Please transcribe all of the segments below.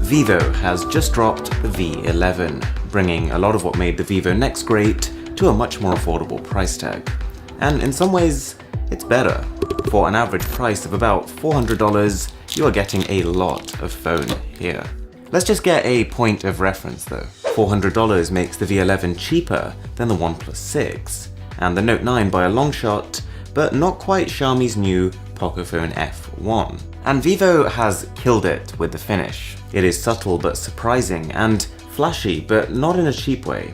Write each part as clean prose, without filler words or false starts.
Vivo has just dropped the V11, bringing a lot of what made the Vivo Nex great to a much more affordable price tag. And in some ways, it's better. For an average price of about $400, you are getting a lot of phone here. Let's just get a point of reference though. $400 makes the V11 cheaper than the OnePlus 6, and the Note 9 by a long shot, but not quite Xiaomi's new Pocophone F1. And Vivo has killed it with the finish. It is subtle but surprising, and flashy but not in a cheap way.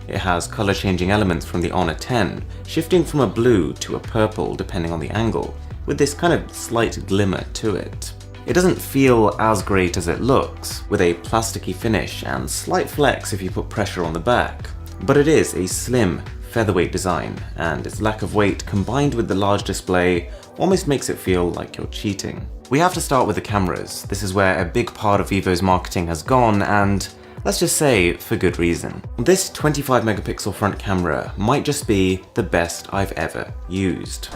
It has color changing elements from the Honor 10, shifting from a blue to a purple depending on the angle, with this kind of slight glimmer to it. It doesn't feel as great as it looks, with a plasticky finish and slight flex if you put pressure on the back, but it is a slim, featherweight design, and its lack of weight combined with the large display almost makes it feel like you're cheating. We have to start with the cameras. This is where a big part of Vivo's marketing has gone, and let's just say, for good reason. This 25 megapixel front camera might just be the best I've ever used.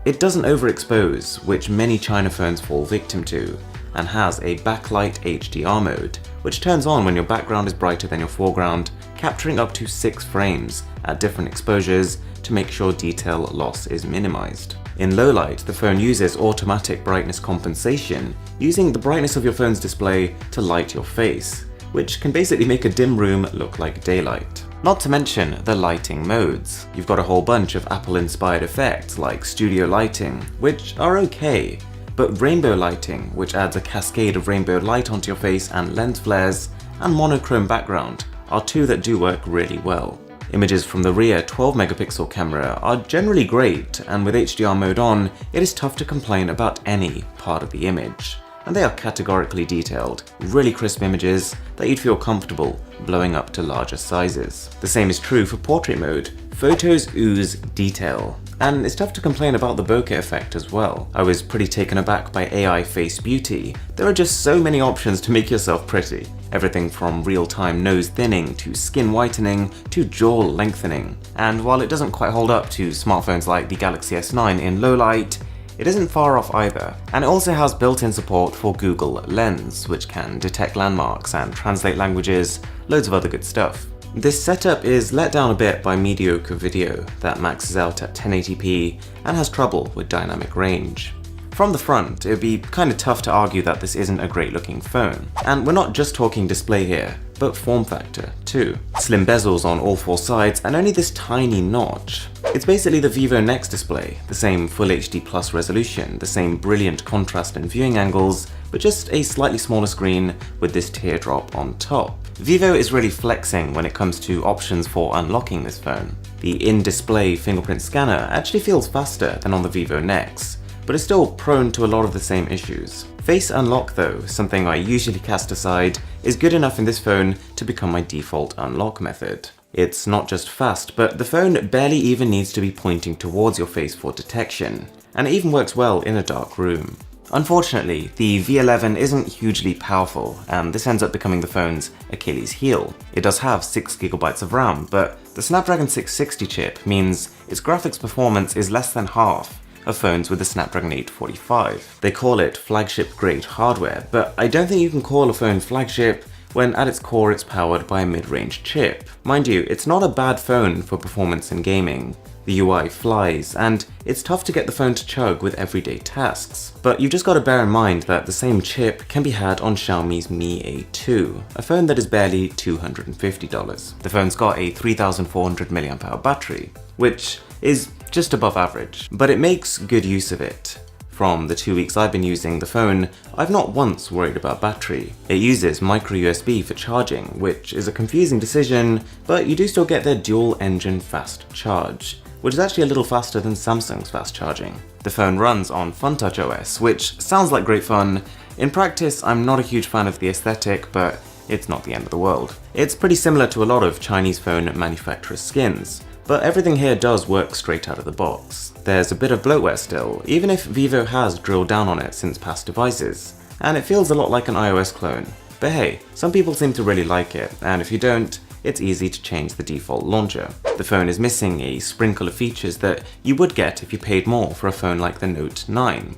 It doesn't overexpose, which many China phones fall victim to, and has a backlight HDR mode, which turns on when your background is brighter than your foreground, capturing up to 6 frames at different exposures to make sure detail loss is minimized. In low light, the phone uses automatic brightness compensation, using the brightness of your phone's display to light your face, which can basically make a dim room look like daylight. Not to mention the lighting modes. You've got a whole bunch of Apple-inspired effects like studio lighting, which are okay, but rainbow lighting, which adds a cascade of rainbow light onto your face and lens flares, and monochrome background are two that do work really well. Images from the rear 12 megapixel camera are generally great, and with HDR mode on, it is tough to complain about any part of the image. And they are categorically detailed, really crisp images that you'd feel comfortable blowing up to larger sizes. The same is true for portrait mode. Photos ooze detail, and it's tough to complain about the bokeh effect as well. I was pretty taken aback by AI face beauty. There are just so many options to make yourself pretty. Everything from real-time nose thinning to skin whitening to jaw lengthening. And while it doesn't quite hold up to smartphones like the Galaxy S9 in low light, it isn't far off either, and it also has built-in support for Google Lens, which can detect landmarks and translate languages, loads of other good stuff. This setup is let down a bit by mediocre video that maxes out at 1080p and has trouble with dynamic range. From the front, it would be kind of tough to argue that this isn't a great looking phone. And we're not just talking display here, but form factor too. Slim bezels on all 4 sides and only this tiny notch. It's basically the Vivo Nex display, the same Full HD Plus resolution, the same brilliant contrast and viewing angles, but just a slightly smaller screen with this teardrop on top. Vivo is really flexing when it comes to options for unlocking this phone. The in-display fingerprint scanner actually feels faster than on the Vivo Nex, but is still prone to a lot of the same issues. Face unlock though, something I usually cast aside, is good enough in this phone to become my default unlock method. It's not just fast, but the phone barely even needs to be pointing towards your face for detection, and it even works well in a dark room. Unfortunately, the V11 isn't hugely powerful, and this ends up becoming the phone's Achilles heel. It does have 6GB of RAM, but the Snapdragon 660 chip means its graphics performance is less than half of phones with the Snapdragon 845. They call it flagship grade hardware, but I don't think you can call a phone flagship when at its core it's powered by a mid-range chip. Mind you, it's not a bad phone for performance and gaming. The UI flies, and it's tough to get the phone to chug with everyday tasks. But you've just got to bear in mind that the same chip can be had on Xiaomi's Mi A2, a phone that is barely $250. The phone's got a 3400 mAh battery, which is just above average, but it makes good use of it. From the 2 weeks I've been using the phone, I've not once worried about battery. It uses micro USB for charging, which is a confusing decision, but you do still get their dual engine fast charge, which is actually a little faster than Samsung's fast charging. The phone runs on FunTouch OS, which sounds like great fun. In practice, I'm not a huge fan of the aesthetic, but it's not the end of the world. It's pretty similar to a lot of Chinese phone manufacturers' skins, but everything here does work straight out of the box. There's a bit of bloatware still, even if Vivo has drilled down on it since past devices, and it feels a lot like an iOS clone. But hey, some people seem to really like it, and if you don't, it's easy to change the default launcher. The phone is missing a sprinkle of features that you would get if you paid more for a phone like the Note 9.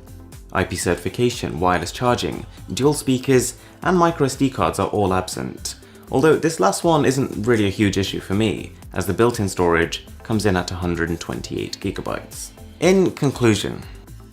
IP certification, wireless charging, dual speakers, and microSD cards are all absent. Although this last one isn't really a huge issue for me, as the built-in storage comes in at 128GB. In conclusion,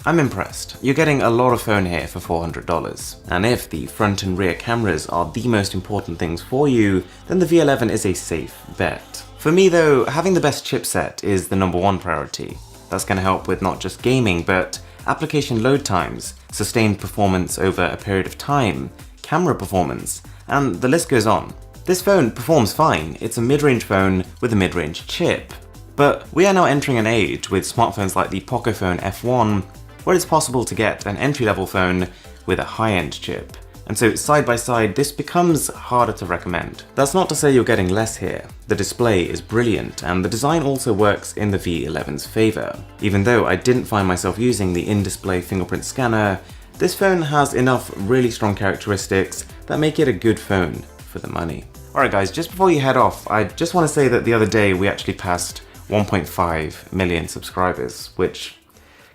I'm impressed. You're getting a lot of phone here for $400, and if the front and rear cameras are the most important things for you, then the V11 is a safe bet. For me though, having the best chipset is the #1 priority. That's going to help with not just gaming, but application load times, sustained performance over a period of time, camera performance, and the list goes on. This phone performs fine. It's a mid-range phone with a mid-range chip. But we are now entering an age with smartphones like the Pocophone F1, where it's possible to get an entry-level phone with a high-end chip. And so side by side, this becomes harder to recommend. That's not to say you're getting less here. The display is brilliant, and the design also works in the V11's favor. Even though I didn't find myself using the in-display fingerprint scanner, this phone has enough really strong characteristics that make it a good phone for the money. Alright guys, just before you head off, I just want to say that the other day we actually passed 1.5 million subscribers, which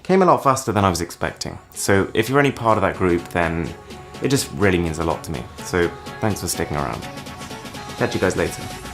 came a lot faster than I was expecting. So if you're any part of that group, then it just really means a lot to me. So thanks for sticking around. Catch you guys later.